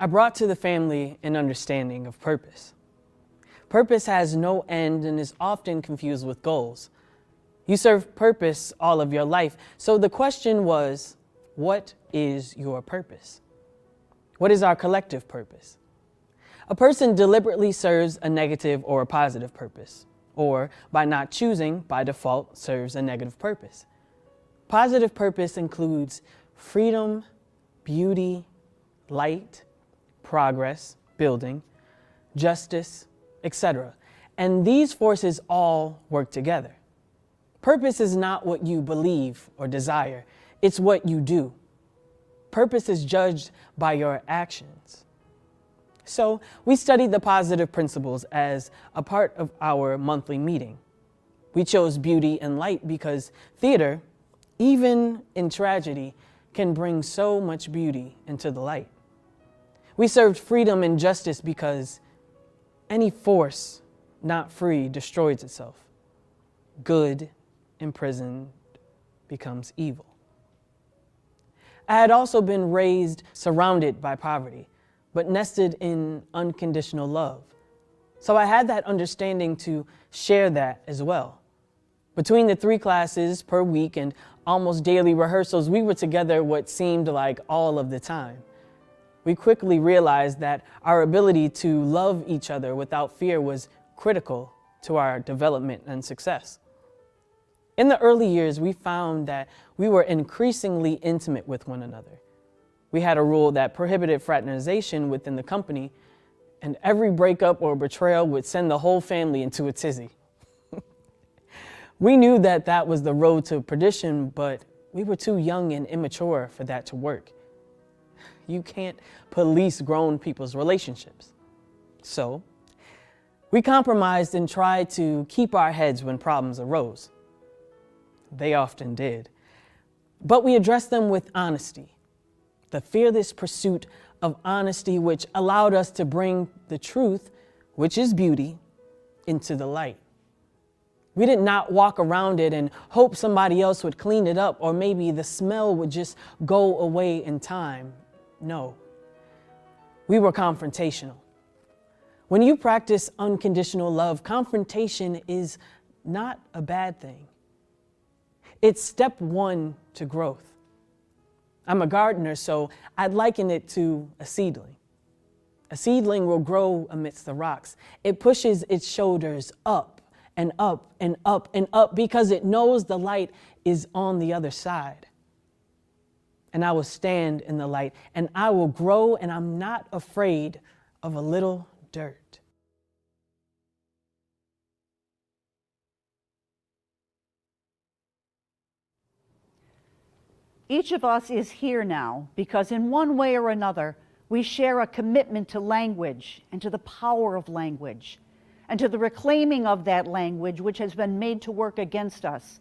I brought to the family an understanding of purpose. Purpose has no end and is often confused with goals. You serve purpose all of your life. So the question was, what is your purpose? What is our collective purpose? A person deliberately serves a negative or a positive purpose, or by not choosing, by default, serves a negative purpose. Positive purpose includes freedom, beauty, light, progress, building, justice, etc. And these forces all work together. Purpose is not what you believe or desire, it's what you do. Purpose is judged by your actions. So we studied the positive principles as a part of our monthly meeting. We chose beauty and light because theater, even in tragedy, can bring so much beauty into the light. We served freedom and justice because any force not free destroys itself. Good imprisoned becomes evil. I had also been raised surrounded by poverty, but nested in unconditional love. So I had that understanding to share that as well. Between the 3 classes per week and almost daily rehearsals, we were together what seemed like all of the time. We quickly realized that our ability to love each other without fear was critical to our development and success. In the early years, we found that we were increasingly intimate with one another. We had a rule that prohibited fraternization within the company, and every breakup or betrayal would send the whole family into a tizzy. We knew that that was the road to perdition, but we were too young and immature for that to work. You can't police grown people's relationships. So we compromised and tried to keep our heads when problems arose. They often did. But we addressed them with honesty, the fearless pursuit of honesty which allowed us to bring the truth, which is beauty, into the light. We did not walk around it and hope somebody else would clean it up, or maybe the smell would just go away in time. No, we were confrontational. When you practice unconditional love, confrontation is not a bad thing. It's step 1 to growth. I'm a gardener, so I'd liken it to a seedling. A seedling will grow amidst the rocks. It pushes its shoulders up and up and up and up because it knows the light is on the other side. And I will stand in the light and I will grow, and I'm not afraid of a little dirt. Each of us is here now because in one way or another, we share a commitment to language and to the power of language and to the reclaiming of that language which has been made to work against us.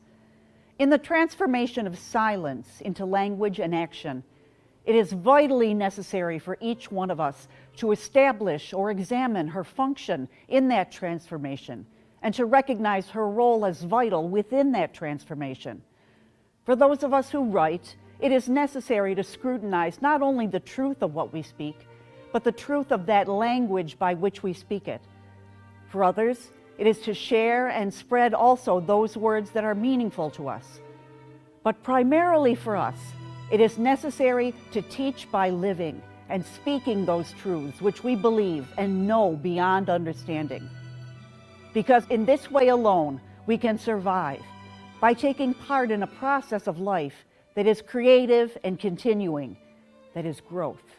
In the transformation of silence into language and action, it is vitally necessary for each one of us to establish or examine her function in that transformation and to recognize her role as vital within that transformation. For those of us who write, it is necessary to scrutinize not only the truth of what we speak, but the truth of that language by which we speak it. For others, it is to share and spread also those words that are meaningful to us. But primarily for us, it is necessary to teach by living and speaking those truths which we believe and know beyond understanding. Because in this way alone, we can survive, by taking part in a process of life that is creative and continuing, that is growth.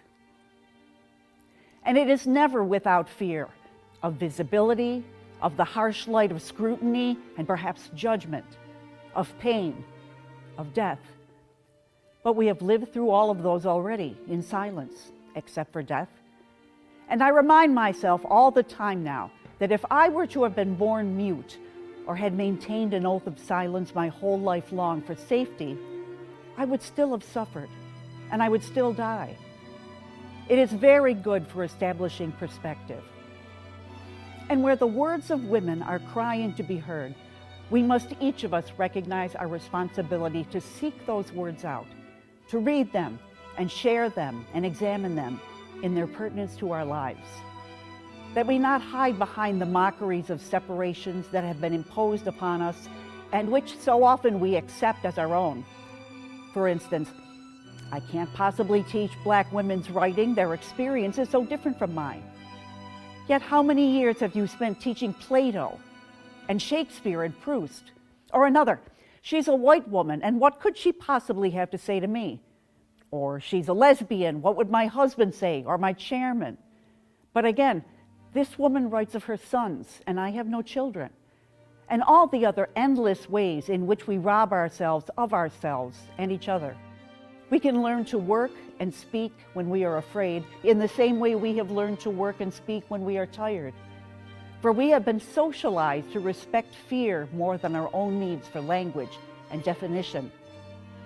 And it is never without fear of visibility, of the harsh light of scrutiny and perhaps judgment, of pain, of death. But we have lived through all of those already in silence, except for death. And I remind myself all the time now that if I were to have been born mute or had maintained an oath of silence my whole life long for safety, I would still have suffered, and I would still die. It is very good for establishing perspective. And where the words of women are crying to be heard, we must each of us recognize our responsibility to seek those words out, to read them and share them and examine them, in their pertinence to our lives. That we not hide behind the mockeries of separations that have been imposed upon us and which so often we accept as our own. For instance, I can't possibly teach Black women's writing. Their experience is so different from mine. Yet how many years have you spent teaching Plato and Shakespeare and Proust? Or another, she's a white woman, and what could she possibly have to say to me? Or she's a lesbian, what would my husband say, or my chairman? But again, this woman writes of her sons, and I have no children. And all the other endless ways in which we rob ourselves of ourselves and each other. We can learn to work and speak when we are afraid, in the same way we have learned to work and speak when we are tired. For we have been socialized to respect fear more than our own needs for language and definition.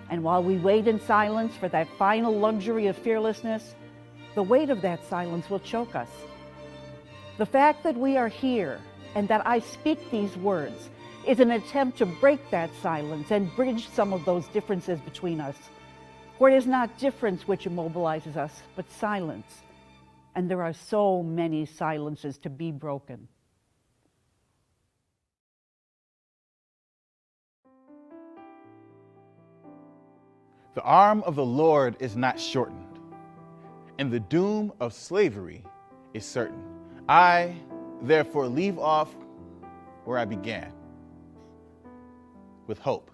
And while we wait in silence for that final luxury of fearlessness, the weight of that silence will choke us. The fact that we are here and that I speak these words is an attempt to break that silence and bridge some of those differences between us. For it is not difference which immobilizes us, but silence. And there are so many silences to be broken. The arm of the Lord is not shortened, and the doom of slavery is certain. I, therefore, leave off where I began, with hope,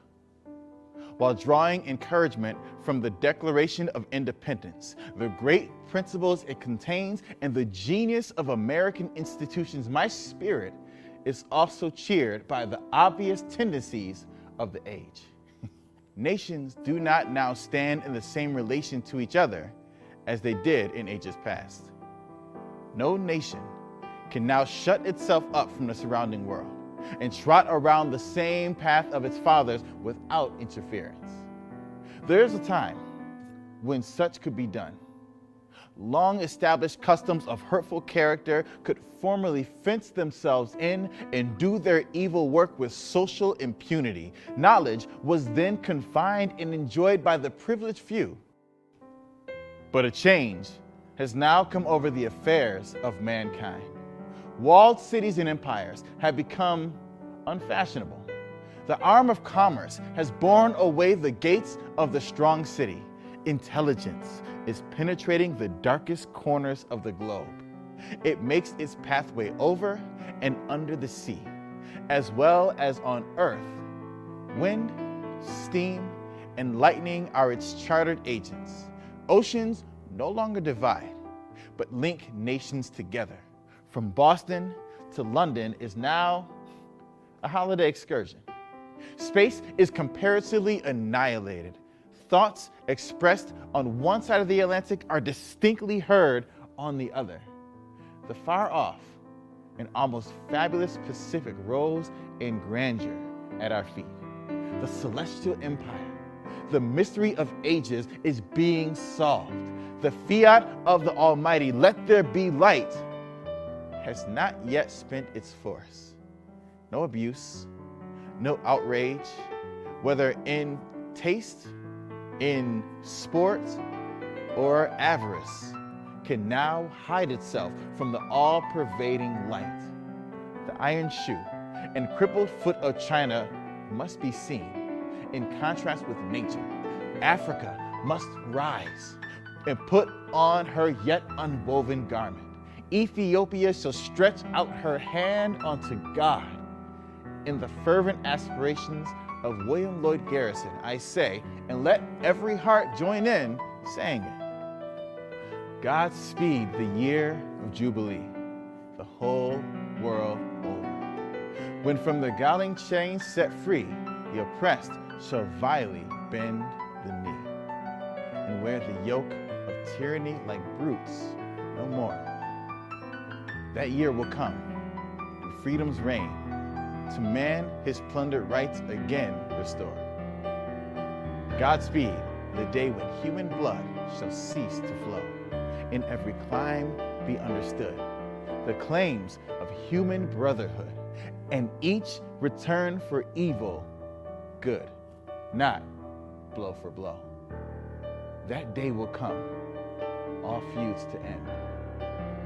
while drawing encouragement from the Declaration of Independence, the great principles it contains, and the genius of American institutions. My spirit is also cheered by the obvious tendencies of the age. Nations do not now stand in the same relation to each other as they did in ages past. No nation can now shut itself up from the surrounding world and trot around the same path of its fathers without interference. There is a time when such could be done. Long-established customs of hurtful character could formally fence themselves in and do their evil work with social impunity. Knowledge was then confined and enjoyed by the privileged few. But a change has now come over the affairs of mankind. Walled cities and empires have become unfashionable. The arm of commerce has borne away the gates of the strong city. Intelligence is penetrating the darkest corners of the globe. It makes its pathway over and under the sea, as well as on earth. Wind, steam, and lightning are its chartered agents. Oceans no longer divide, but link nations together. From Boston to London is now a holiday excursion. Space is comparatively annihilated. Thoughts expressed on one side of the Atlantic are distinctly heard on the other. The far off and almost fabulous Pacific rose in grandeur at our feet. The celestial empire, the mystery of ages, is being solved. The fiat of the Almighty, let there be light, has not yet spent its force. No abuse, no outrage, whether in taste, in sport, or avarice, can now hide itself from the all-pervading light. The iron shoe and crippled foot of China must be seen in contrast with nature. Africa must rise and put on her yet unwoven garment. Ethiopia shall stretch out her hand unto God. In the fervent aspirations of William Lloyd Garrison, I say, and let every heart join in saying it. Godspeed the year of Jubilee, the whole world over. When from the galling chains set free, the oppressed shall vilely bend the knee, and wear the yoke of tyranny like brutes no more. That year will come, and freedom's reign, to man his plundered rights again restore. Godspeed the day when human blood shall cease to flow, in every clime be understood the claims of human brotherhood, and each return for evil good, not blow for blow. That day will come, all feuds to end,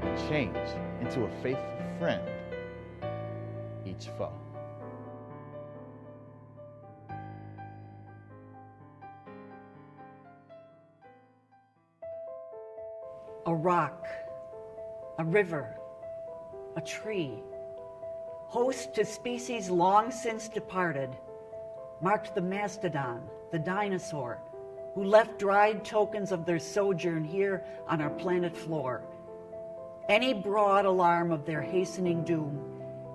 and change into a faithful friend each foe. A rock, a river, a tree, host to species long since departed, marked the mastodon, the dinosaur, who left dried tokens of their sojourn here on our planet floor. Any broad alarm of their hastening doom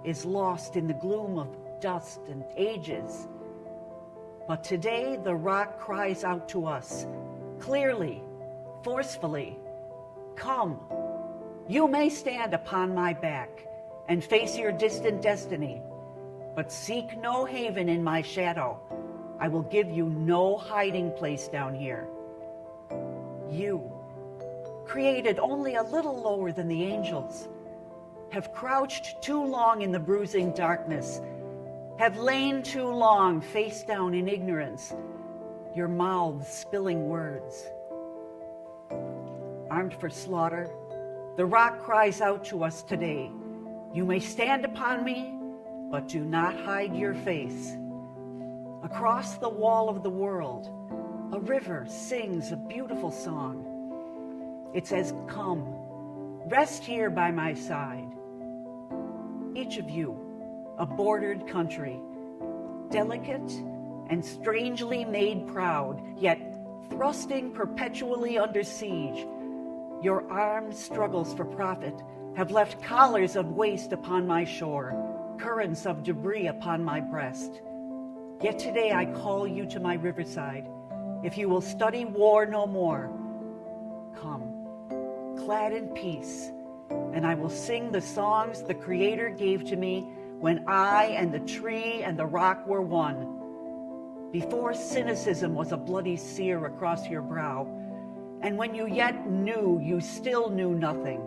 is lost in the gloom of dust and ages. But today the rock cries out to us, clearly, forcefully, "Come, you may stand upon my back and face your distant destiny, but seek no haven in my shadow. I will give you no hiding place down here." You, created only a little lower than the angels, have crouched too long in the bruising darkness, have lain too long face down in ignorance, your mouths spilling words. Armed for slaughter, the rock cries out to us today, "You may stand upon me, but do not hide your face." Across the wall of the world, a river sings a beautiful song. It says, "Come, rest here by my side." Each of you, a bordered country, delicate and strangely made proud, yet thrusting perpetually under siege, your armed struggles for profit have left collars of waste upon my shore, currents of debris upon my breast. Yet today I call you to my riverside. If you will study war no more, come, clad in peace, and I will sing the songs the Creator gave to me when I and the tree and the rock were one. Before cynicism was a bloody sear across your brow, and when you yet knew, you still knew nothing.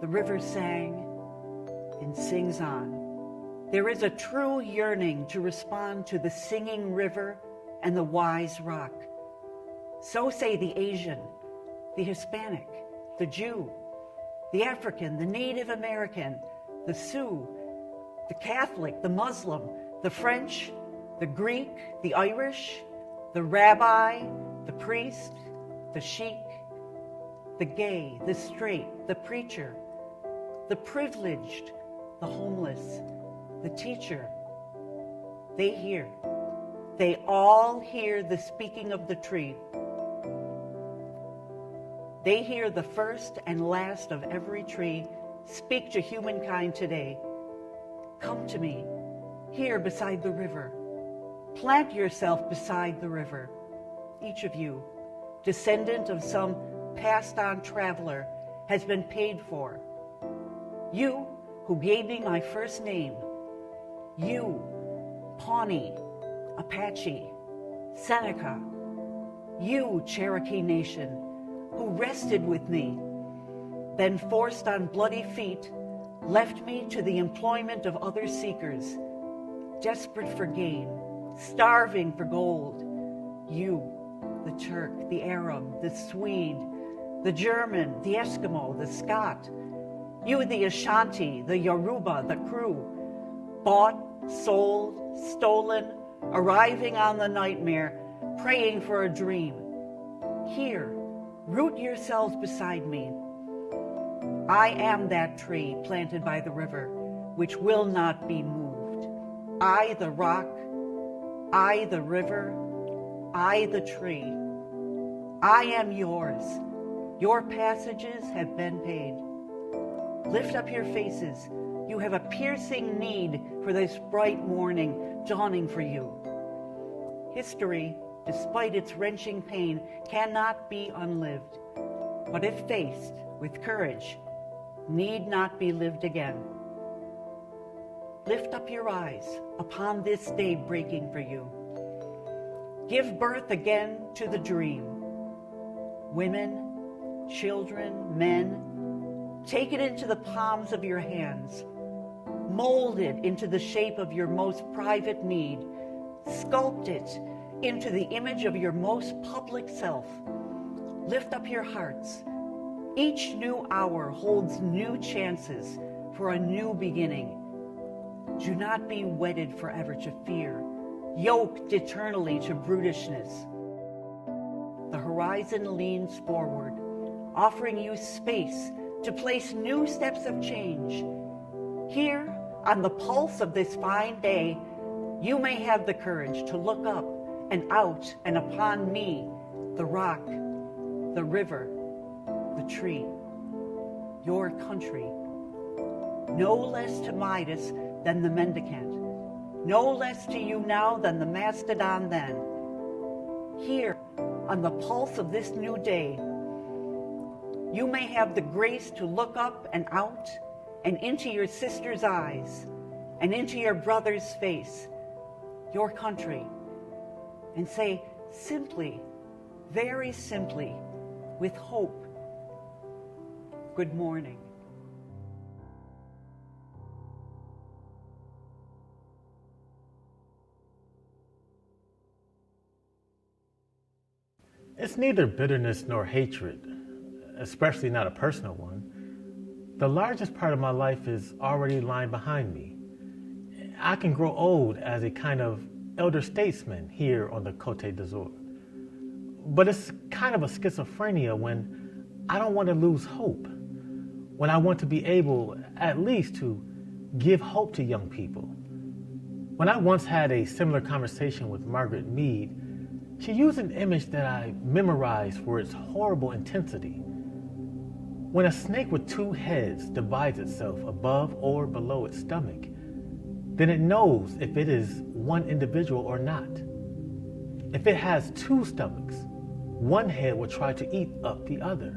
The river sang and sings on. There is a true yearning to respond to the singing river and the wise rock. So say the Asian, the Hispanic, the Jew, the African, the Native American, the Sioux, the Catholic, the Muslim, the French, the Greek, the Irish, the rabbi, the priest, the sheik, the gay, the straight, the preacher, the privileged, the homeless, the teacher. They hear. They all hear the speaking of the tree. They hear the first and last of every tree speak to humankind today. Come to me, here beside the river. Plant yourself beside the river. Each of you, descendant of some passed-on traveler, has been paid for. You, who gave me my first name. You, Pawnee, Apache, Seneca. You, Cherokee Nation, who rested with me, then forced on bloody feet, left me to the employment of other seekers, desperate for gain, starving for gold. You, the Turk, the Arab, the Swede, the German, the Eskimo, the Scot. You, the Ashanti, the Yoruba, the Kru, bought, sold, stolen, arriving on the nightmare, praying for a dream. Here, root yourselves beside me. I am that tree planted by the river, which will not be moved. I, the rock, I, the river, I, the tree. I am yours. Your passages have been paid. Lift up your faces. You have a piercing need for this bright morning dawning for you. History, despite its wrenching pain, cannot be unlived, but if faced with courage, need not be lived again. Lift up your eyes upon this day breaking for you. Give birth again to the dream. Women, children, men, take it into the palms of your hands. Mold it into the shape of your most private need. Sculpt it into the image of your most public self. Lift up your hearts. Each new hour holds new chances for a new beginning. Do not be wedded forever to fear, yoked eternally to brutishness. The horizon leans forward, offering you space to place new steps of change. Here, on the pulse of this fine day, you may have the courage to look up and out and upon me, the rock, the river, the tree, your country. No less to Midas than the mendicant, no less to you now than the mastodon then. Here, on the pulse of this new day, you may have the grace to look up and out and into your sister's eyes and into your brother's face, your country, and say simply, very simply, with hope, good morning. It's neither bitterness nor hatred, especially not a personal one. The largest part of my life is already lying behind me. I can grow old as a kind of elder statesman here on the Côte d'Azur. But it's kind of a schizophrenia when I don't want to lose hope, when I want to be able at least to give hope to young people. When I once had a similar conversation with Margaret Mead, she used an image that I memorized for its horrible intensity. When a snake with two heads divides itself above or below its stomach, then it knows if it is one individual or not. If it has two stomachs, one head will try to eat up the other.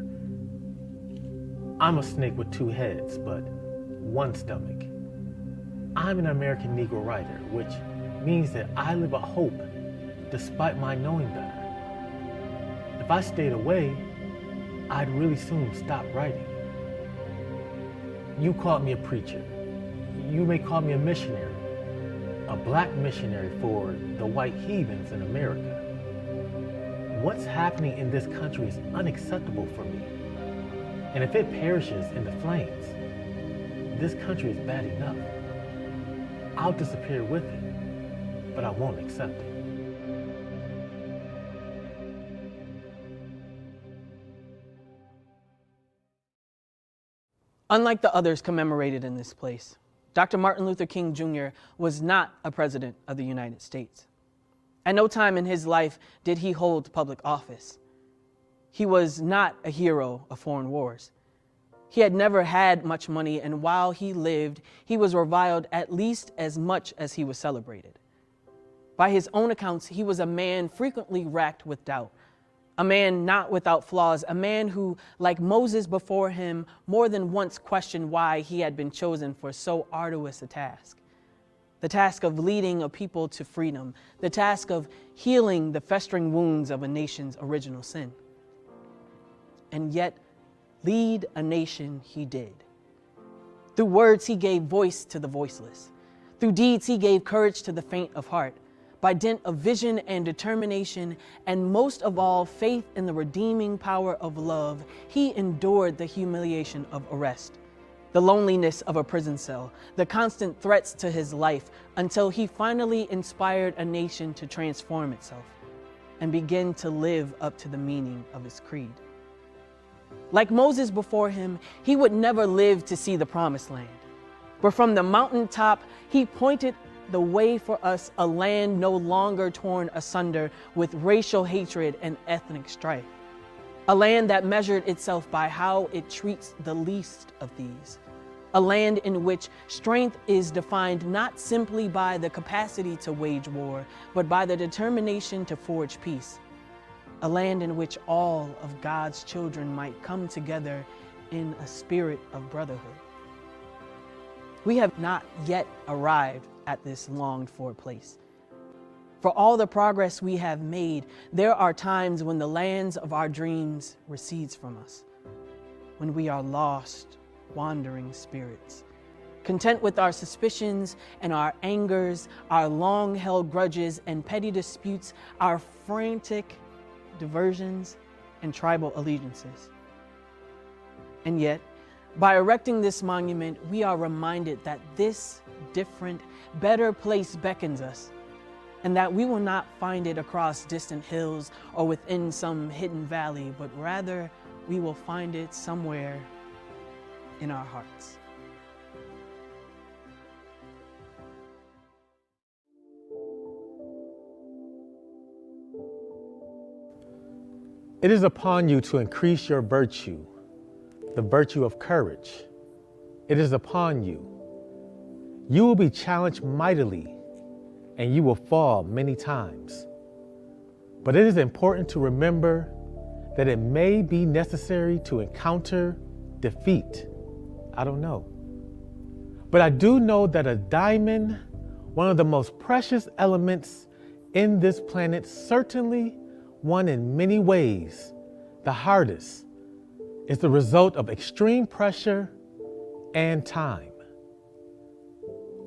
I'm a snake with two heads, but one stomach. I'm an American Negro writer, which means that I live a hope despite my knowing better. If I stayed away, I'd really soon stop writing. You called me a preacher. You may call me a missionary, a black missionary for the white heathens in America. What's happening in this country is unacceptable for me. And if it perishes in the flames, this country is bad enough. I'll disappear with it, but I won't accept it. Unlike the others commemorated in this place, Dr. Martin Luther King Jr. was not a president of the United States. At no time in his life did he hold public office. He was not a hero of foreign wars. He had never had much money, and while he lived, he was reviled at least as much as he was celebrated. By his own accounts, he was a man frequently racked with doubt, a man not without flaws, a man who, like Moses before him, more than once questioned why he had been chosen for so arduous a task. The task of leading a people to freedom, the task of healing the festering wounds of a nation's original sin. And yet, lead a nation he did. Through words, he gave voice to the voiceless. Through deeds, he gave courage to the faint of heart. By dint of vision and determination, and most of all, faith in the redeeming power of love, he endured the humiliation of arrest, the loneliness of a prison cell, the constant threats to his life, until he finally inspired a nation to transform itself and begin to live up to the meaning of its creed. Like Moses before him, he would never live to see the promised land. But from the mountaintop, he pointed the way for us, a land no longer torn asunder with racial hatred and ethnic strife. A land that measured itself by how it treats the least of these. A land in which strength is defined not simply by the capacity to wage war, but by the determination to forge peace. A land in which all of God's children might come together in a spirit of brotherhood. We have not yet arrived at this longed-for place. For all the progress we have made, there are times when the lands of our dreams recedes from us, when we are lost, wandering spirits, content with our suspicions and our angers, our long-held grudges and petty disputes, our frantic diversions and tribal allegiances. And yet, by erecting this monument, we are reminded that this different, better place beckons us, and that we will not find it across distant hills or within some hidden valley, but rather we will find it somewhere in our hearts. It is upon you to increase your virtue, the virtue of courage. It is upon you. You will be challenged mightily, and you will fall many times. But it is important to remember that it may be necessary to encounter defeat. I don't know. But I do know that a diamond, one of the most precious elements in this planet, certainly one in many ways, the hardest, is the result of extreme pressure and time.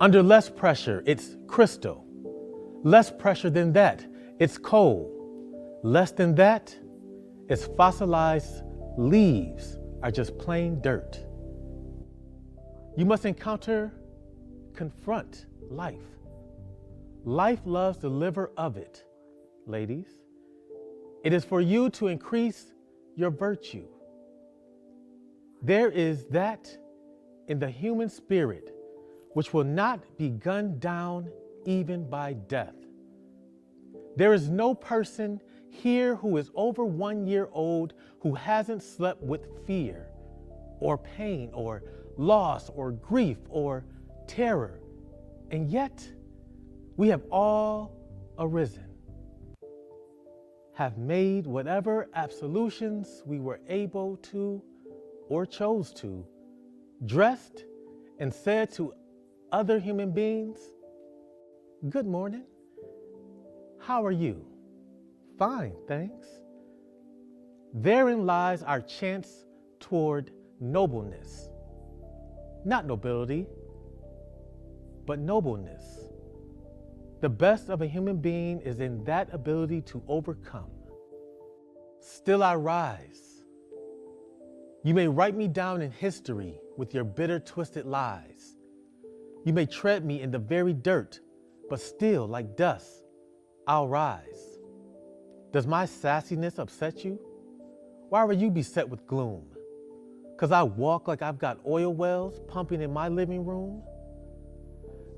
Under less pressure, it's crystal. Less pressure than that, it's coal. Less than that, it's fossilized leaves are just plain dirt. You must encounter, confront life. Life loves the liver of it, ladies. It is for you to increase your virtue. There is that in the human spirit which will not be gunned down even by death. There is no person here who is over 1 year old who hasn't slept with fear or pain or loss or grief or terror. And yet we have all arisen, have made whatever absolutions we were able to or chose to, dressed and said to other human beings, "Good morning. How are you?" "Fine, thanks." Therein lies our chance toward nobleness. Not nobility, but nobleness. The best of a human being is in that ability to overcome. Still I rise. You may write me down in history with your bitter, twisted lies. You may tread me in the very dirt, but still, like dust, I'll rise. Does my sassiness upset you? Why were you beset with gloom? 'Cause I walk like I've got oil wells pumping in my living room?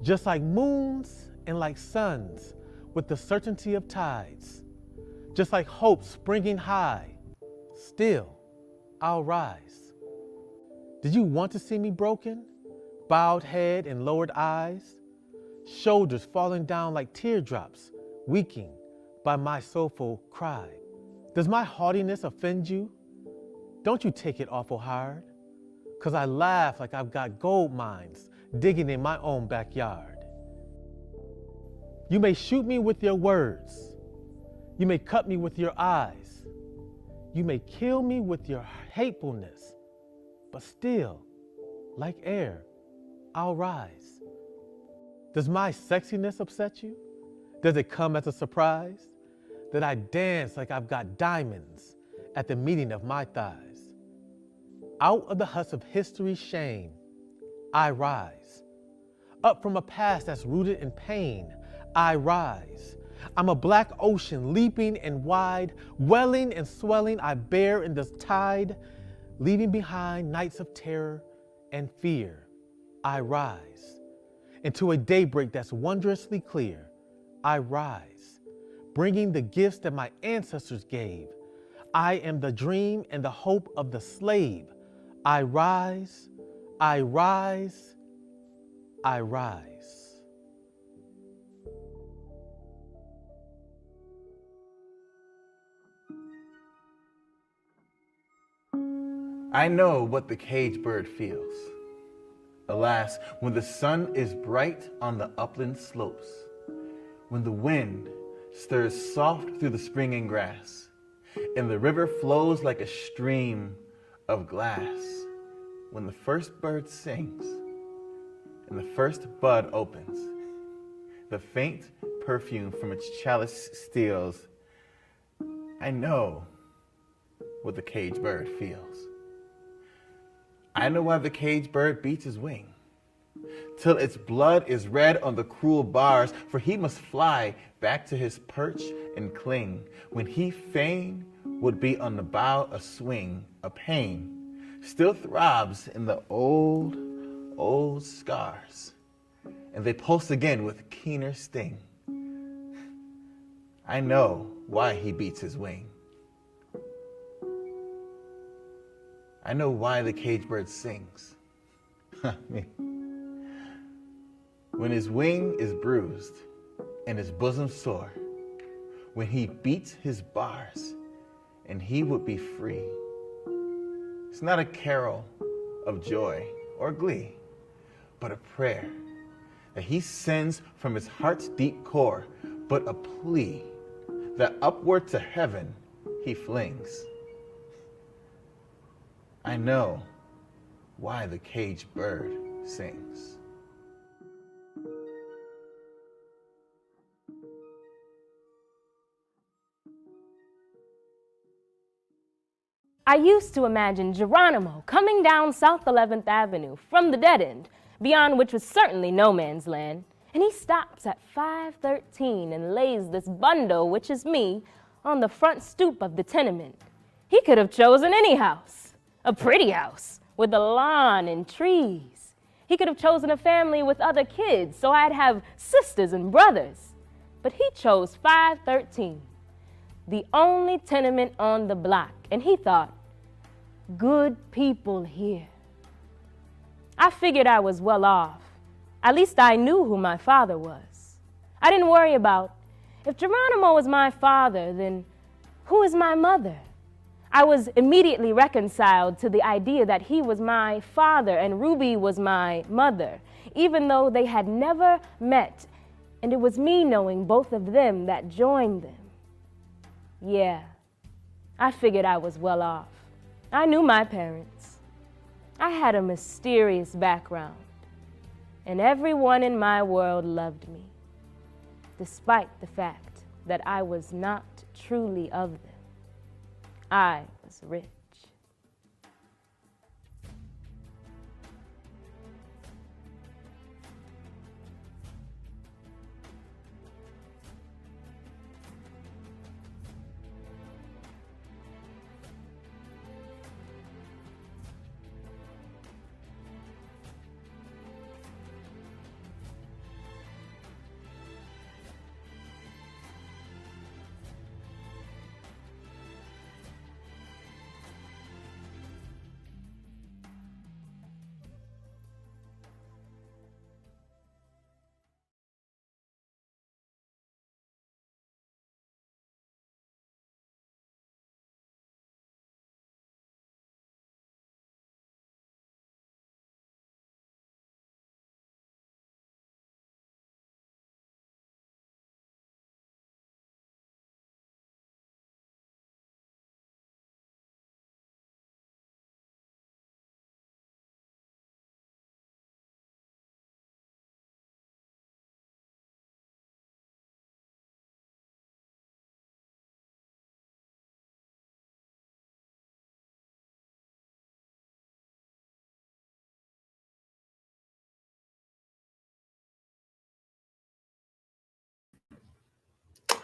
Just like moons and like suns with the certainty of tides. Just like hope springing high, still I'll rise. Did you want to see me broken? Bowed head and lowered eyes, shoulders falling down like teardrops, weaking by my soulful cry. Does my haughtiness offend you? Don't you take it awful hard, 'cause I laugh like I've got gold mines digging in my own backyard. You may shoot me with your words. You may cut me with your eyes. You may kill me with your hatefulness, but still, like air, I'll rise. Does my sexiness upset you? Does it come as a surprise that I dance like I've got diamonds at the meeting of my thighs? Out of the husk of history's shame, I rise. Up from a past that's rooted in pain, I rise. I'm a black ocean leaping and wide, welling and swelling, I bear in this tide, leaving behind nights of terror and fear. I rise into a daybreak that's wondrously clear. I rise, bringing the gifts that my ancestors gave. I am the dream and the hope of the slave. I rise, I rise, I rise. I know what the caged bird feels. Alas, when the sun is bright on the upland slopes, when the wind stirs soft through the springing grass, and the river flows like a stream of glass, when the first bird sings, and the first bud opens, the faint perfume from its chalice steals, I know what the caged bird feels. I know why the caged bird beats his wing, till its blood is red on the cruel bars, for he must fly back to his perch and cling, when he fain would be on the bough a swing. A pain still throbs in the old scars, and they pulse again with keener sting. I know why he beats his wing. I know why the caged bird sings. Me. When his wing is bruised and his bosom sore, when he beats his bars and he would be free. It's not a carol of joy or glee, but a prayer that he sends from his heart's deep core, but a plea that upward to heaven he flings. I know why the caged bird sings. I used to imagine Geronimo coming down South 11th Avenue from the dead end, beyond which was certainly no man's land, and he stops at 513 and lays this bundle, which is me, on the front stoop of the tenement. He could have chosen any house, a pretty house with a lawn and trees. He could have chosen a family with other kids, so I'd have sisters and brothers. But he chose 513, the only tenement on the block, and he thought, good people here. I figured I was well off. At least I knew who my father was. I didn't worry about, if Geronimo was my father, then who is my mother? I was immediately reconciled to the idea that he was my father and Ruby was my mother, even though they had never met, and it was me knowing both of them that joined them. Yeah, I figured I was well off. I knew my parents. I had a mysterious background, and everyone in my world loved me, despite the fact that I was not truly of them. I was rich.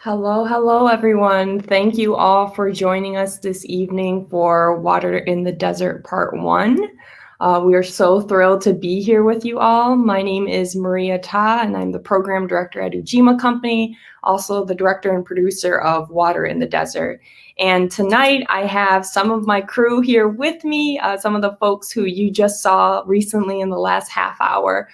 Hello, everyone. Thank you all for joining us this evening for Water in the Desert Part 1. We are so thrilled to be here with you all. My name is Maria Ta, and I'm the program director at Ujima Company, also the director and producer of Water in the Desert. And tonight I have some of my crew here with me, some of the folks who you just saw recently in the last half hour.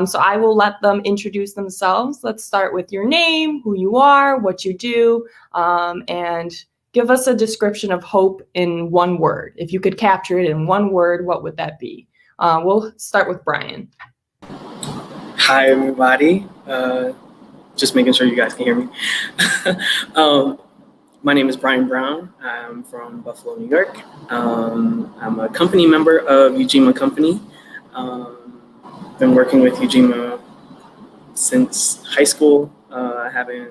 So I will let them introduce themselves. Let's start with your name, who you are, what you do, and give us a description of hope in one word. If you could capture it in one word, what would that be? We'll start with Brian. Hi, everybody. Just making sure you guys can hear me. My name is Brian Brown. I'm from Buffalo, New York. I'm a company member of Ujima Company. Been working with Ujima since high school, having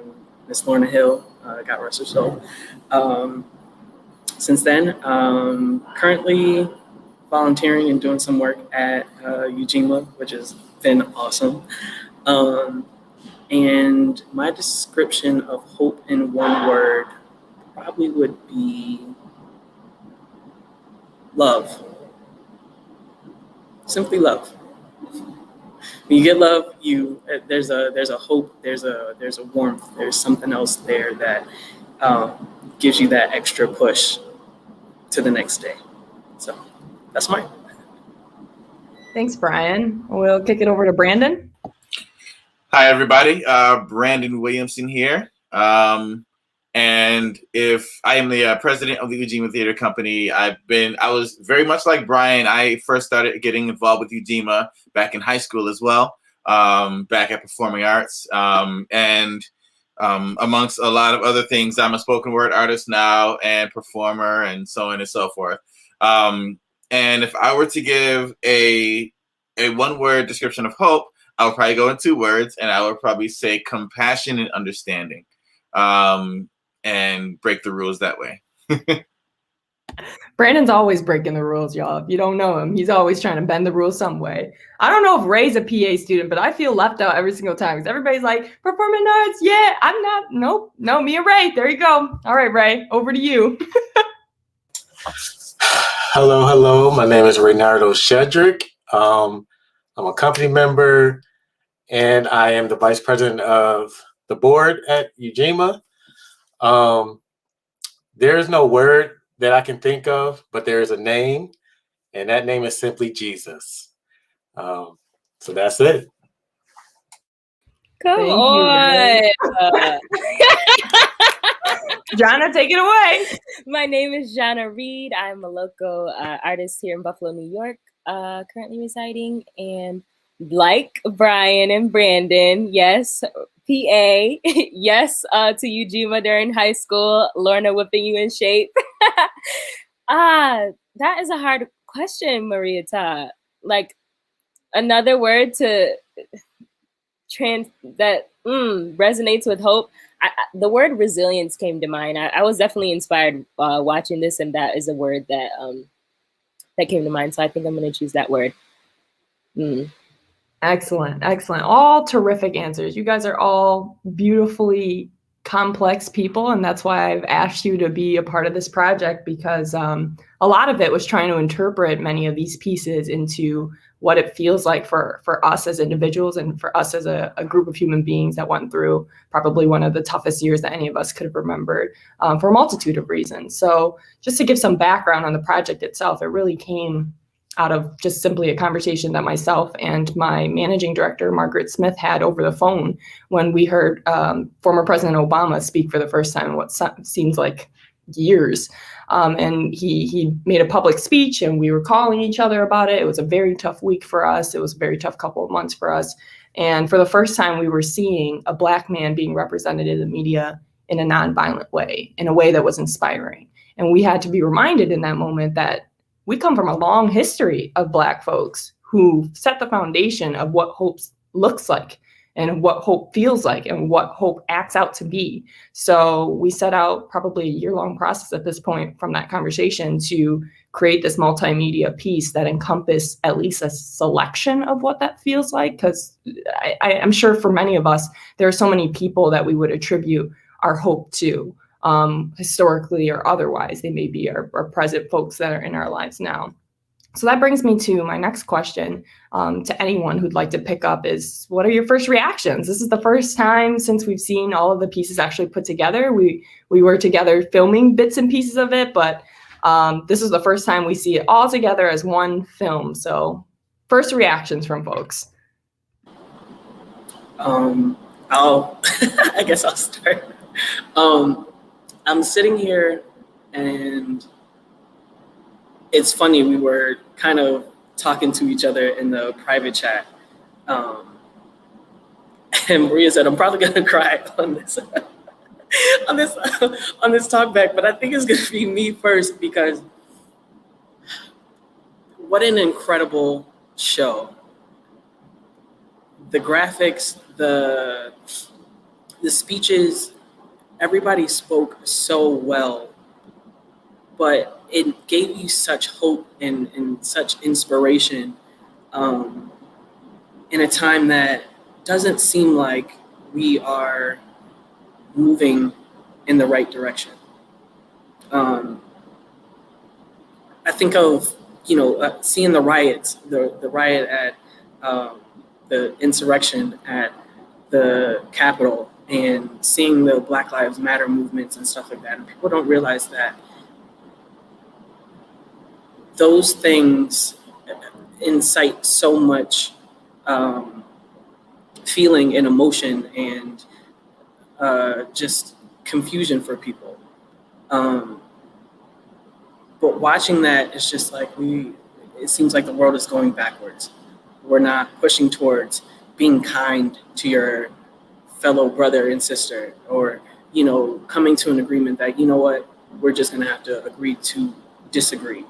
Miss Lorna Hill, God rest her soul. since then. Currently volunteering and doing some work at Ujima, which has been awesome. And my description of hope in one word probably would be love. Simply love. When you get love, there's a hope, there's a warmth, there's something else there that gives you that extra push to the next day. So that's mine. Thanks, Brian. We'll kick it over to Brandon. Hi, everybody. Brandon Williamson here. And if I am the president of the Ujima Theater Company, I was very much like Brian. I first started getting involved with Ujima back in high school as well, back at Performing Arts. And amongst a lot of other things, I'm a spoken word artist now and performer and so on and so forth. And if I were to give a one-word description of hope, I would probably go in 2 words, and I would probably say compassion and understanding. And break the rules that way. Brandon's always breaking the rules, y'all. If you don't know him, he's always trying to bend the rules some way. I don't know if Ray's a PA student, but I feel left out every single time because everybody's like, performing arts, yeah, I'm not. Nope, no, me and Ray. There you go. All right, Ray, over to you. Hello. My name is Reynaldo Shedrick. I'm a company member, and I am the vice president of the board at Ujima. There's no word that I can think of, but there is a name, and that name is simply Jesus. So that's it. Come on. Jana, take it away. My name is Jana Reed. I'm a local artist here in Buffalo, New York, currently residing. And like Brian and Brandon, yes, PA, yes, to Ujima during high school, Lorna whipping you in shape. That is a hard question, Maria Ta. Like, another word to that resonates with hope. The word resilience came to mind. I was definitely inspired watching this, and that is a word that that came to mind. So I think I'm going to choose that word. Excellent. All terrific answers. You guys are all beautifully complex people, and that's why I've asked you to be a part of this project, because a lot of it was trying to interpret many of these pieces into what it feels like for us as individuals and for us as a group of human beings that went through probably one of the toughest years that any of us could have remembered, for a multitude of reasons. So just to give some background on the project itself, it really came out of just simply a conversation that myself and my managing director, Margaret Smith, had over the phone when we heard former President Obama speak for the first time in what seems like years. And he made a public speech, and we were calling each other about it. It was a very tough week for us. It was a very tough couple of months for us. And for the first time, we were seeing a Black man being represented in the media in a nonviolent way, in a way that was inspiring. And we had to be reminded in that moment that we come from a long history of Black folks who set the foundation of what hope looks like and what hope feels like and what hope acts out to be. So we set out probably a year-long process at this point from that conversation to create this multimedia piece that encompassed at least a selection of what that feels like. Because I'm sure for many of us, there are so many people that we would attribute our hope to, historically or otherwise. They may be our present folks that are in our lives now. So that brings me to my next question, to anyone who'd like to pick up, is what are your first reactions? This is the first time since we've seen all of the pieces actually put together. We were together filming bits and pieces of it, but this is the first time we see it all together as one film. So first reactions from folks. I guess I'll start. I'm sitting here, and it's funny, we were kind of talking to each other in the private chat. And Maria said, I'm probably gonna cry on this on this talk back, but I think it's gonna be me first, because what an incredible show. The graphics, the speeches, everybody spoke so well but it gave you such hope and such inspiration in a time that doesn't seem like we are moving in the right direction. I think of, seeing the riots, the riot at the insurrection at the Capitol, and seeing the Black Lives Matter movements and stuff like that. And people don't realize that those things incite so much feeling and emotion and just confusion for people. But watching that, it's just like it seems like the world is going backwards. We're not pushing towards being kind to your fellow brother and sister, or, coming to an agreement that, we're just gonna have to agree to disagree.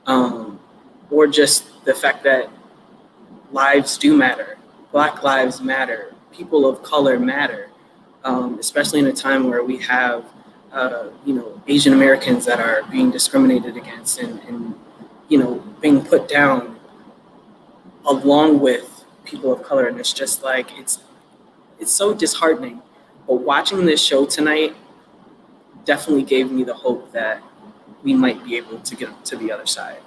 Or just the fact that lives do matter. Black lives matter. People of color matter, especially in a time where we have Asian Americans that are being discriminated against and being put down along with people of color. And it's just like, it's so disheartening. But watching this show tonight definitely gave me the hope that we might be able to get to the other side.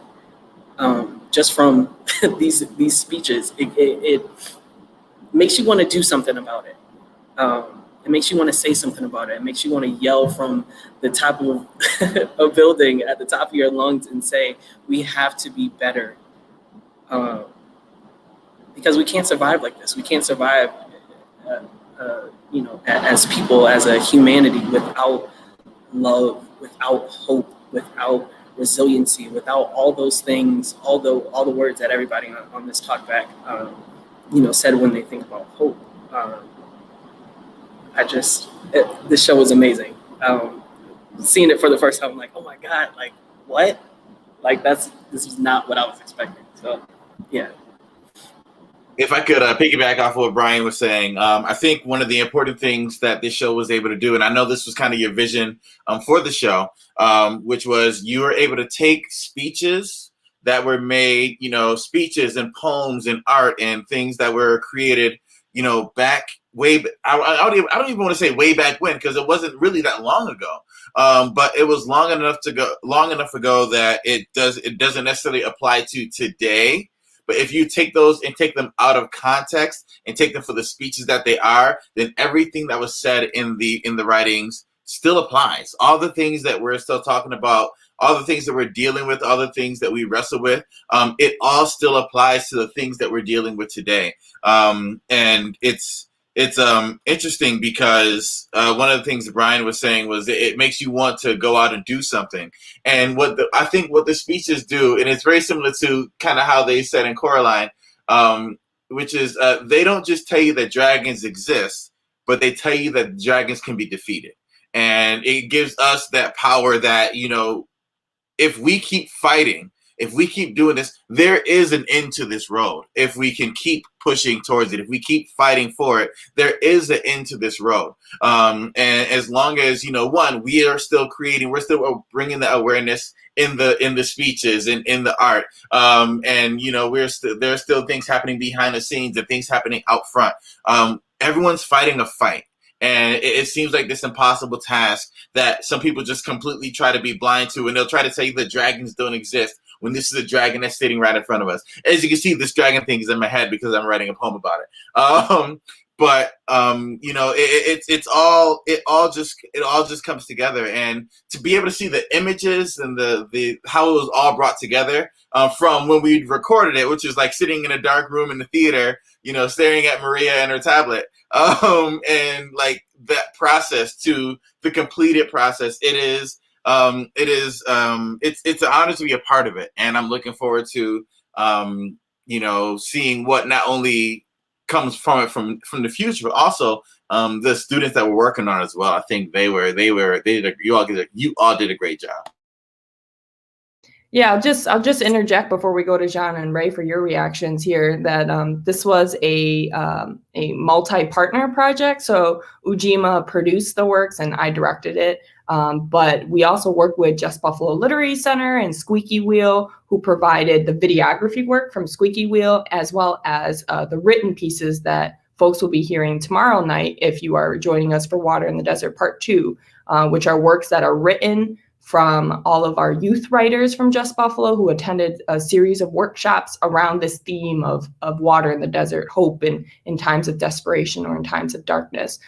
Just from these speeches, it makes you want to do something about it. It makes you want to say something about it. It makes you want to yell from the top of a building at the top of your lungs and say, we have to be better. Because we can't survive like this. We can't survive, as people, as a humanity, without love, without hope, without resiliency, without all those things, all the words that everybody on this talkback, said when they think about hope. This show was amazing. Seeing it for the first time, I'm like, oh my God, like what? Like this is not what I was expecting. So, yeah. If I could piggyback off of what Brian was saying, I think one of the important things that this show was able to do, and I know this was kind of your vision for the show, which was you were able to take speeches that were made, speeches and poems and art and things that were created, back I don't even want to say way back when, because it wasn't really that long ago. But it was long enough ago that it doesn't necessarily apply to today. But if you take those and take them out of context and take them for the speeches that they are, then everything that was said in the writings still applies. All the things that we're still talking about, all the things that we're dealing with, all the things that we wrestle with, it all still applies to the things that we're dealing with today. And it's interesting because one of the things that Brian was saying was it makes you want to go out and do something. And I think what the speeches do, and it's very similar to kind of how they said in Coraline, which is they don't just tell you that dragons exist, but they tell you that dragons can be defeated. And it gives us that power that, if we keep fighting, if we keep doing this, there is an end to this road. If we can keep pushing towards it, if we keep fighting for it, there is an end to this road. And as long as, we are still creating, we're still bringing the awareness in the speeches and in the art. And, there are still things happening behind the scenes and things happening out front. Everyone's fighting a fight. And it seems like this impossible task that some people just completely try to be blind to, and they'll try to tell you that dragons don't exist when this is a dragon that's sitting right in front of us. As you can see, this dragon thing is in my head because I'm writing a poem about it. It all just comes together, and to be able to see the images and the how it was all brought together from when we recorded it, which is like sitting in a dark room in the theater, staring at Maria and her tablet, and like that process to the completed process. It's an honor to be a part of it, and I'm looking forward to seeing what not only comes from it from the future, but also the students that were working on it as well. I think you all did a great job. Yeah, I'll just interject before we go to Jean and Ray for your reactions here that this was a multi-partner project. So Ujima produced the works and I directed it. But we also worked with Just Buffalo Literary Center and Squeaky Wheel, who provided the videography work from Squeaky Wheel, as well as the written pieces that folks will be hearing tomorrow night if you are joining us for Water in the Desert Part 2, which are works that are written from all of our youth writers from Just Buffalo who attended a series of workshops around this theme of water in the desert, hope in times of desperation or in times of darkness.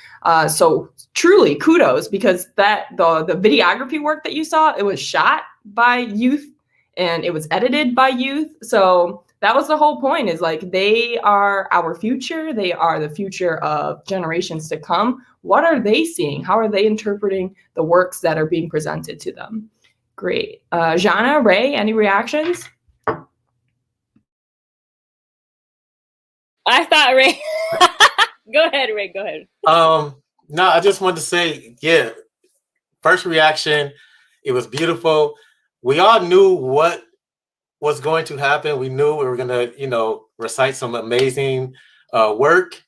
So truly kudos, because the videography work that you saw, it was shot by youth and it was edited by youth. So that was the whole point, is like, they are our future. They are the future of generations to come. What are they seeing? How are they interpreting the works that are being presented to them? Great. Jana, Ray, any reactions? I thought Ray. Go ahead, Ray. Go ahead. No, I just wanted to say, yeah, first reaction, it was beautiful. We all knew what was going to happen. We knew we were going to, recite some amazing work.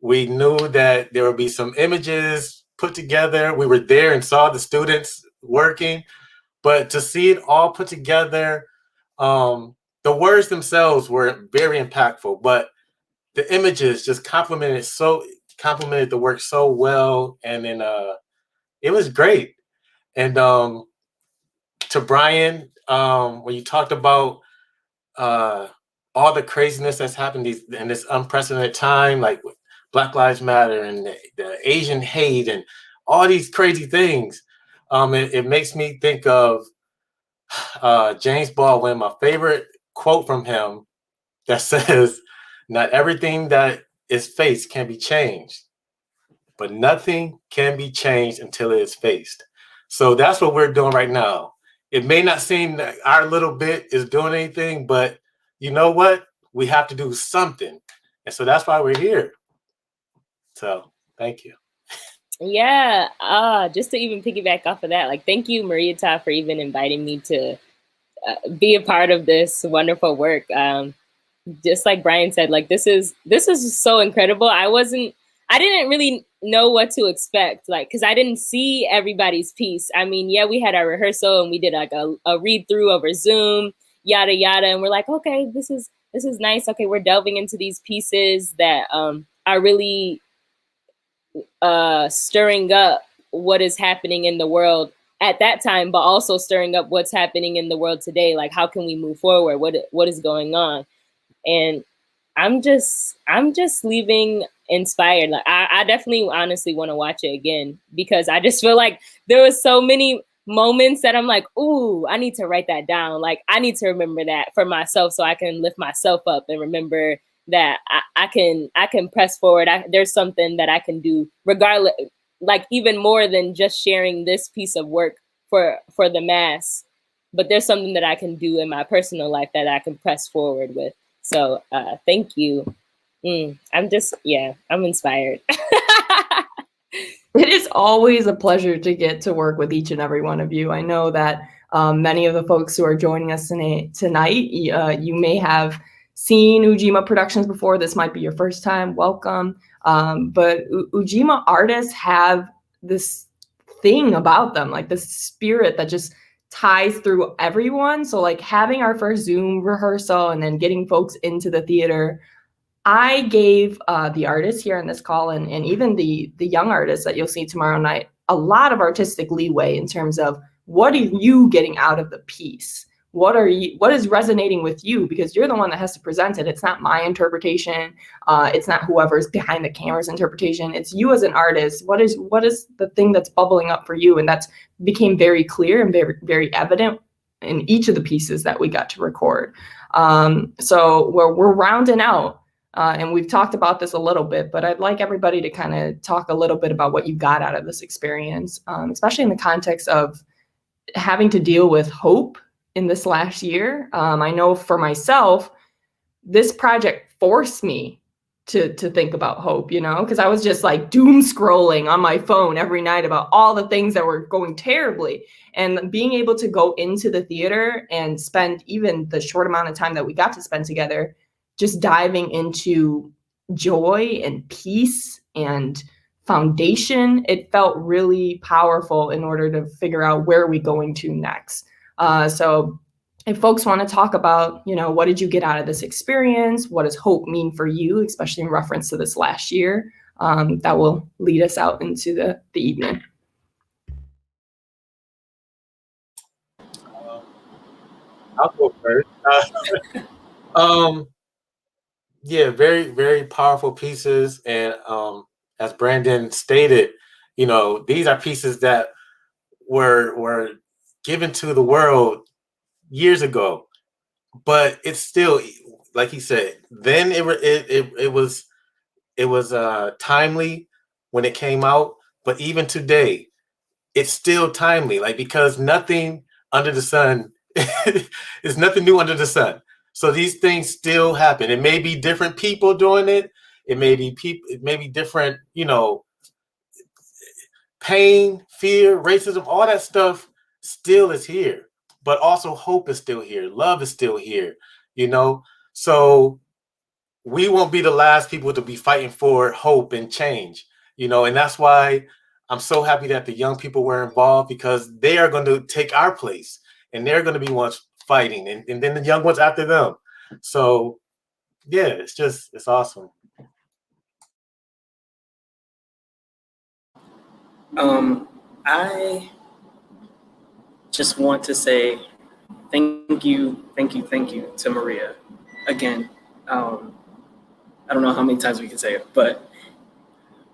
We knew that there would be some images put together. We were there and saw the students working, but to see it all put together, the words themselves were very impactful, but the images just complemented the work so well. And then it was great. And to Brian, when you talked about all the craziness that's happened in this unprecedented time, like with Black Lives Matter and the Asian hate and all these crazy things, it makes me think of James Baldwin, my favorite quote from him, that says, "Not everything that is faced can be changed, but nothing can be changed until it is faced." So that's what we're doing right now. It may not seem that our little bit is doing anything, but you know what? We have to do something. And so that's why we're here. So thank you. Yeah, just to even piggyback off of that, like, thank you, Maria Ta, for even inviting me to be a part of this wonderful work. Just like Brian said, like, this is so incredible. I didn't really know what to expect, like, because I didn't see everybody's piece. I mean, yeah, we had our rehearsal and we did like a read through over Zoom, yada yada, and we're like, okay, this is nice. Okay, we're delving into these pieces that are really stirring up what is happening in the world at that time, but also stirring up what's happening in the world today. Like, how can we move forward? What is going on? And I'm just leaving inspired. Like, I definitely honestly want to watch it again, because I just feel like there was so many moments that I'm like, ooh, I need to write that down. Like, I need to remember that for myself so I can lift myself up and remember that I can press forward. There's something that I can do regardless, like, even more than just sharing this piece of work for the mass, but there's something that I can do in my personal life that I can press forward with. So thank you. I'm inspired. It is always a pleasure to get to work with each and every one of you. I know that many of the folks who are joining us tonight, you may have seen Ujima productions before. This might be your first time. Welcome. But Ujima artists have this thing about them, like this spirit that just ties through everyone. So like having our first Zoom rehearsal and then getting folks into the theater, I gave the artists here on this call and even the young artists that you'll see tomorrow night a lot of artistic leeway in terms of what are you getting out of the piece? What is resonating with you? Because you're the one that has to present it. It's not my interpretation. It's not whoever's behind the camera's interpretation. It's you as an artist. What is the thing that's bubbling up for you? And that's became very clear and very, very evident in each of the pieces that we got to record. So we're rounding out. And we've talked about this a little bit, but I'd like everybody to kind of talk a little bit about what you got out of this experience, especially in the context of having to deal with hope in this last year. I know for myself, this project forced me to think about hope, because I was just like doom scrolling on my phone every night about all the things that were going terribly. And being able to go into the theater and spend even the short amount of time that we got to spend together, just diving into joy and peace and foundation, it felt really powerful in order to figure out where are we going to next. So if folks want to talk about, what did you get out of this experience? What does hope mean for you, especially in reference to this last year? That will lead us out into the evening. I'll go first. Yeah, very, very powerful pieces. And as Brandon stated, these are pieces that were given to the world years ago, but it's still, like he said, then it was timely when it came out, but even today, it's still timely, because nothing under the sun is nothing new under the sun. So these things still happen. It may be different people doing it. It may be different, pain, fear, racism, all that stuff still is here. But also hope is still here. Love is still here, So we won't be the last people to be fighting for hope and change, and that's why I'm so happy that the young people were involved, because they are going to take our place and they're going to be ones fighting, and then the young ones after them. So yeah, it's awesome. I just want to say thank you to Maria. Again, I don't know how many times we can say it, but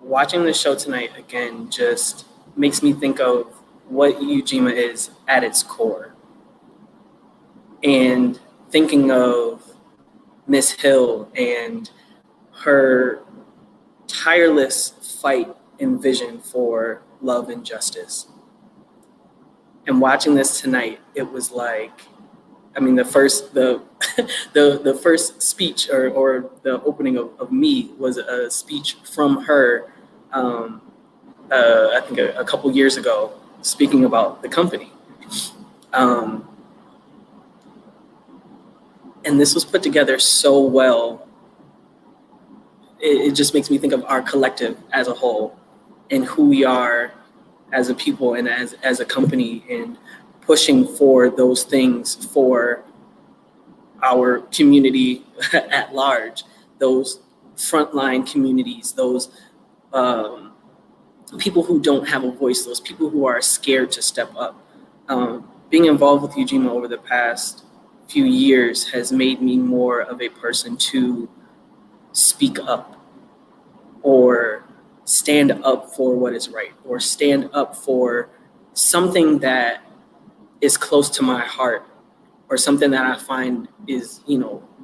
watching the show tonight again just makes me think of what Ujima is at its core. And thinking of Miss Hill and her tireless fight and vision for love and justice. And watching this tonight, it was like, the first the first speech or the opening of me was a speech from her, I think a couple years ago, speaking about the company. And this was put together so well. It just makes me think of our collective as a whole and who we are as a people and as a company, and pushing for those things for our community at large, those frontline communities, those people who don't have a voice, those people who are scared to step up. Being involved with Ujima over the past few years has made me more of a person to speak up or stand up for what is right, or stand up for something that is close to my heart, or something that I find is,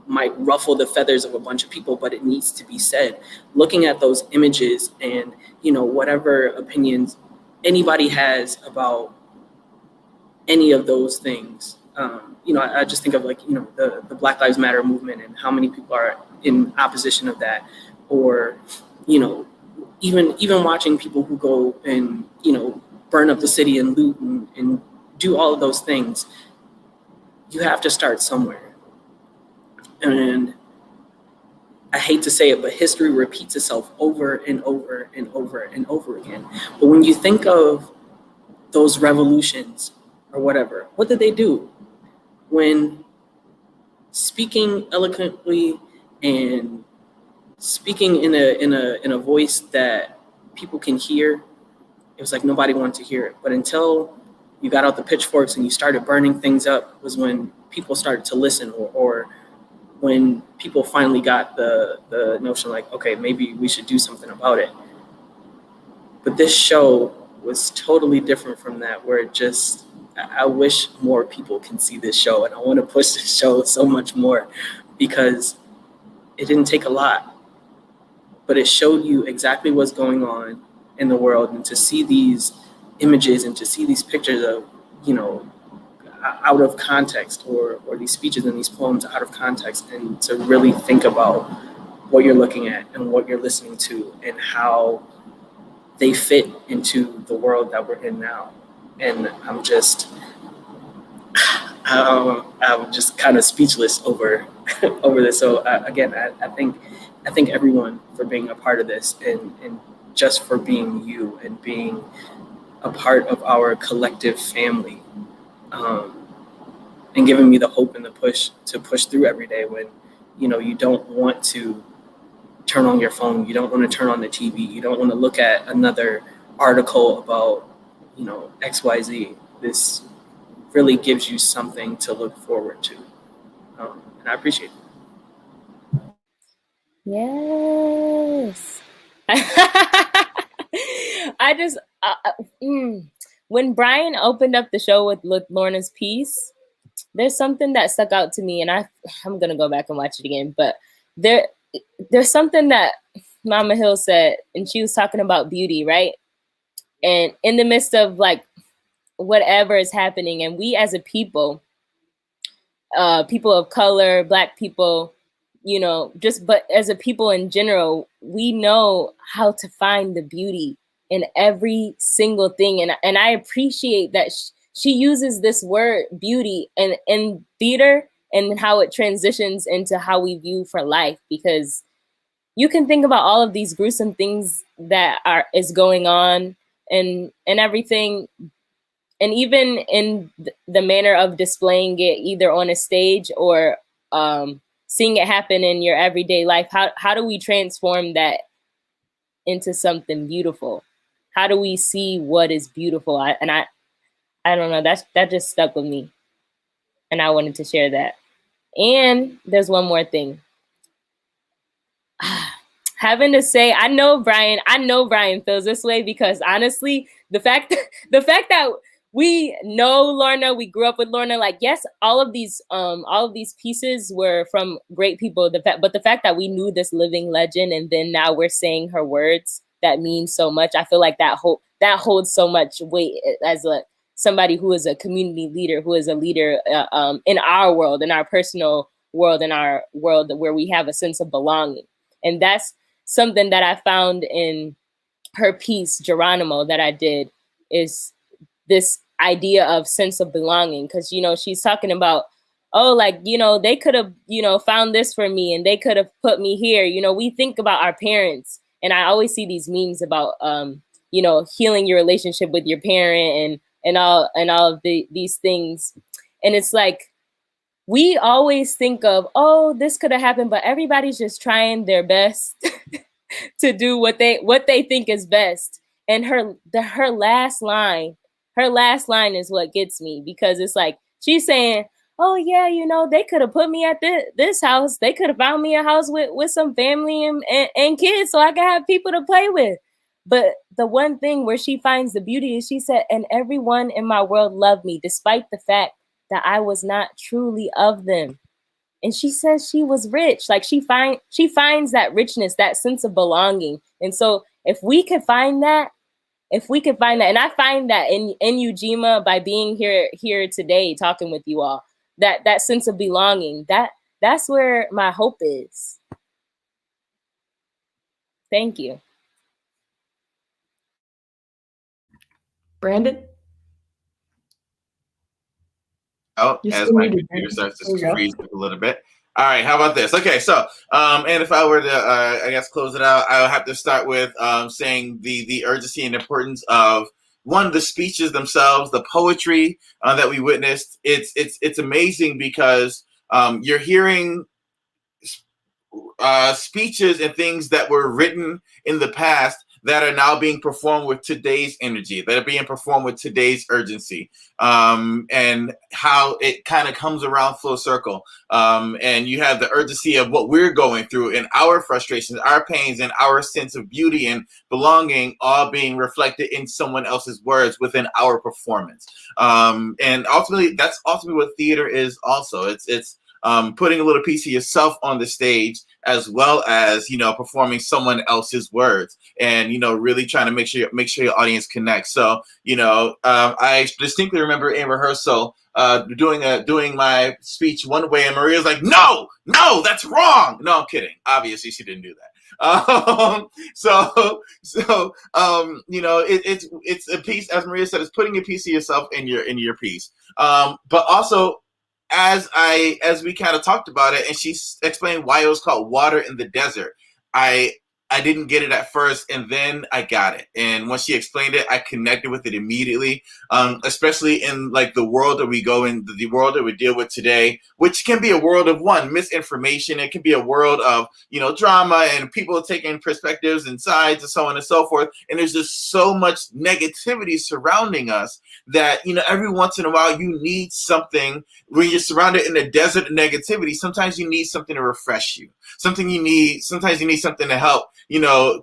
might ruffle the feathers of a bunch of people, but it needs to be said. Looking at those images and, whatever opinions anybody has about any of those things, I just think of the Black Lives Matter movement and how many people are in opposition of that, or, even watching people who go and, burn up the city and loot and do all of those things. You have to start somewhere. And I hate to say it, but history repeats itself over and over and over and over again. But when you think of those revolutions or whatever, what did they do? When speaking eloquently and speaking in a voice that people can hear, it was like nobody wanted to hear it. But until you got out the pitchforks and you started burning things up was when people started to listen, or when people finally got the notion like, okay, maybe we should do something about it. But this show was totally different from that, where it just, I wish more people can see this show, and I want to push this show so much more, because it didn't take a lot, but it showed you exactly what's going on in the world. And to see these images and to see these pictures of, out of context, or these speeches and these poems out of context, and to really think about what you're looking at and what you're listening to and how they fit into the world that we're in now. And I'm just kind of speechless over this. So again, I thank everyone for being a part of this and just for being you and being a part of our collective family, and giving me the hope and the push to push through every day when, you know, you don't want to turn on your phone, you don't want to turn on the TV, you don't want to look at another article about, you know, XYZ. This really gives you something to look forward to. And I appreciate it. Yes. I just, when Brian opened up the show with Lorna's piece, there's something that stuck out to me, and I'm gonna go back and watch it again. But there's something that Mama Hill said, and she was talking about beauty, right? And in the midst of like whatever is happening, and we as a people, people of color, Black people, you know, but as a people in general, we know how to find the beauty in every single thing. And I appreciate that she uses this word beauty in theater and how it transitions into how we view for life, because you can think about all of these gruesome things that is going on and everything. And even in the manner of displaying it, either on a stage or seeing it happen in your everyday life, how do we transform that into something beautiful? How do we see what is beautiful? I don't know, that just stuck with me, and I wanted to share that. And there's one more thing. Having to say, I know Brian feels this way, because honestly, the fact that we know Lorna, we grew up with Lorna, like, yes, all of these pieces were from great people, but the fact that we knew this living legend, and then now we're saying her words, that means so much. I feel like that holds so much weight as somebody who is a community leader, who is a leader in our world, in our personal world, in our world where we have a sense of belonging. And that's something that I found in her piece, Geronimo, that I did, is this idea of sense of belonging. Because, you know, she's talking about, oh, like, you know, they could have, you know, found this for me, and they could have put me here. You know, we think about our parents, and I always see these memes about, you know, healing your relationship with your parent and all of these things. And it's like, we always think of, oh, this could have happened, but everybody's just trying their best to do what they think is best. And her last line is what gets me, because it's like, she's saying, oh yeah, you know, they could have put me at this house. They could have found me a house with some family and kids, so I could have people to play with. But the one thing where she finds the beauty is, she said, and everyone in my world loved me, despite the fact that I was not truly of them. And she says she was rich. Like, she finds that richness, that sense of belonging. And so if we could find that, and I find that in Ujima by being here today, talking with you all, that sense of belonging, that's where my hope is. Thank you. Brandon? Oh, as my computer starts to freeze up a little bit. All right, how about this? Okay, so, and if I were to, I guess, close it out, I would have to start with saying the urgency and importance of, one, the speeches themselves, the poetry that we witnessed. It's amazing, because you're hearing speeches and things that were written in the past that are now being performed with today's energy, that are being performed with today's urgency, and how it kind of comes around full circle. And you have the urgency of what we're going through, and our frustrations, our pains, and our sense of beauty and belonging, all being reflected in someone else's words within our performance. And ultimately, that's ultimately what theater is also. It's putting a little piece of yourself on the stage, as well as, you know, performing someone else's words, and, you know, really trying to make sure your audience connects. So, you know, I distinctly remember in rehearsal doing my speech one way, and Maria's like, no, that's wrong. No, I'm kidding. Obviously, she didn't do that. You know, it's a piece, as Maria said, it's putting a piece of yourself in your piece. But also, as we kind of talked about it, and she explained why it was called Water in the Desert, I I didn't get it at first, and then I got it. And once she explained it, I connected with it immediately. Especially in like the world that we go in, the world that we deal with today, which can be a world of misinformation. It can be a world of drama and people taking perspectives and sides and so on and so forth. And there's just so much negativity surrounding us that every once in a while you need something. When you're surrounded in a desert of negativity, sometimes you need something to refresh you. Sometimes you need something to help,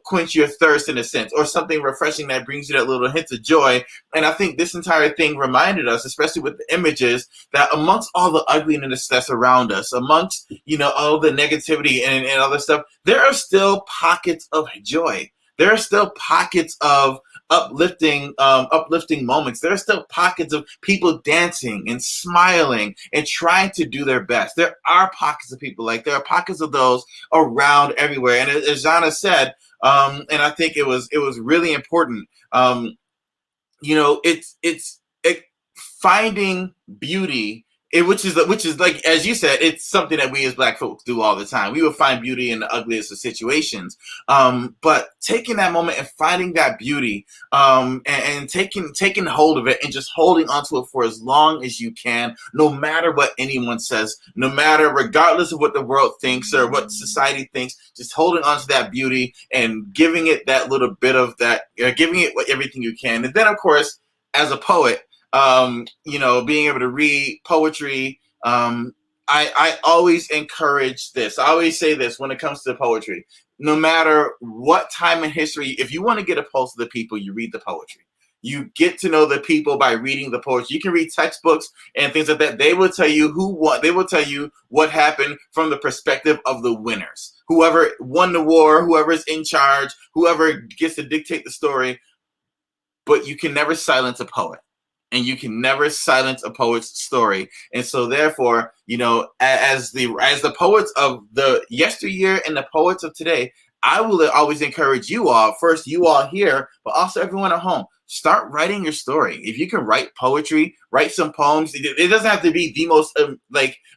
quench your thirst in a sense, or something refreshing that brings you that little hint of joy. And I think this entire thing reminded us, especially with the images, that amongst all the ugliness that's around us, amongst, all the negativity and other stuff, there are still pockets of joy. There are still pockets of uplifting moments. There are still pockets of people dancing and smiling and trying to do their best. There are pockets of people there are pockets of those around everywhere. And as Jana said, and I think it was really important. It's finding beauty. Which is like, as you said, it's something that we as Black folks do all the time. We will find beauty in the ugliest of situations. But taking that moment and finding that beauty, and taking hold of it and just holding onto it for as long as you can, no matter what anyone says, regardless of what the world thinks or what society thinks, just holding onto that beauty and giving it that little bit of that, giving it everything you can. And then, of course, as a poet, being able to read poetry, I always encourage this. I always say this when it comes to poetry. No matter what time in history, if you want to get a pulse of the people, you read the poetry. You get to know the people by reading the poetry. You can read textbooks and things like that. They will tell you who won. They will tell you what happened from the perspective of the winners. Whoever won the war, whoever's in charge, whoever gets to dictate the story. But you can never silence a poet. And you can never silence a poet's story. And so therefore, as the poets of the yesteryear and the poets of today, I will always encourage you all, first you all here, but also everyone at home, start writing your story. If you can write poetry, write some poems. It doesn't have to be the most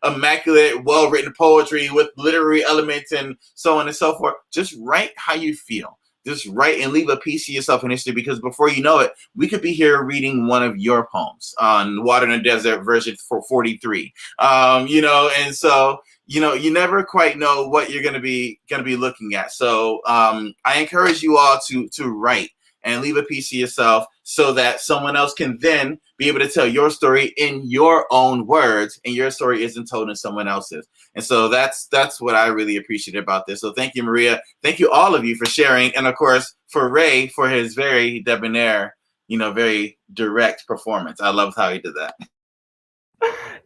immaculate, well-written poetry with literary elements and so on and so forth. Just write how you feel. Just write and leave a piece of yourself in history, because before you know it, we could be here reading one of your poems on Water in the Desert version 43. And so, you never quite know what you're going to be looking at. So I encourage you all to write and leave a piece of yourself so that someone else can then be able to tell your story in your own words, and your story isn't told in someone else's. And so that's what I really appreciate about this. So thank you, Maria. Thank you, all of you, for sharing. And of course, for Ray, for his very debonair, very direct performance. I loved how he did that.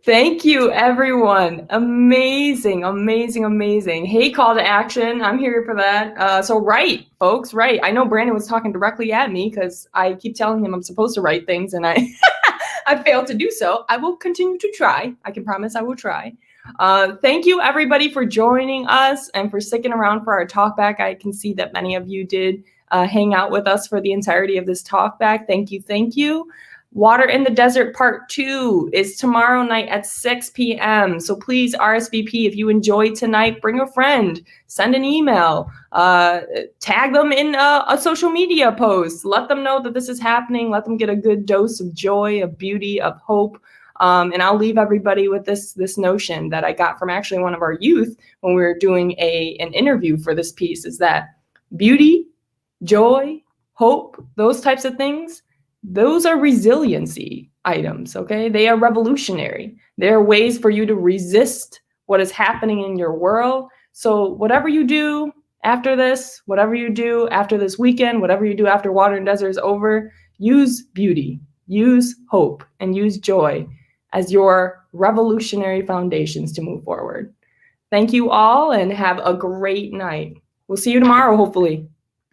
Thank you, everyone. Amazing, amazing, amazing. Hey, call to action. I'm here for that. So write, folks, write. I know Brandon was talking directly at me because I keep telling him I'm supposed to write things and I I failed to do so. I will continue to try. I can promise I will try. Thank you, everybody, for joining us and for sticking around for our talk back. I can see that many of you did hang out with us for the entirety of this talk back. Thank you, thank you. Water in the Desert Part 2 is tomorrow night at 6 p.m. So please RSVP. If you enjoyed tonight, bring a friend, send an email, tag them in a social media post. Let them know that this is happening. Let them get a good dose of joy, of beauty, of hope. And I'll leave everybody with this notion that I got from actually one of our youth when we were doing an interview for this piece, is that beauty, joy, hope, those types of things, those are resiliency items, okay? They are revolutionary. They are ways for you to resist what is happening in your world. So whatever you do after this, whatever you do after this weekend, whatever you do after Water and Desert is over, use beauty, use hope, and use joy as your revolutionary foundations to move forward. Thank you all and have a great night. We'll see you tomorrow, hopefully.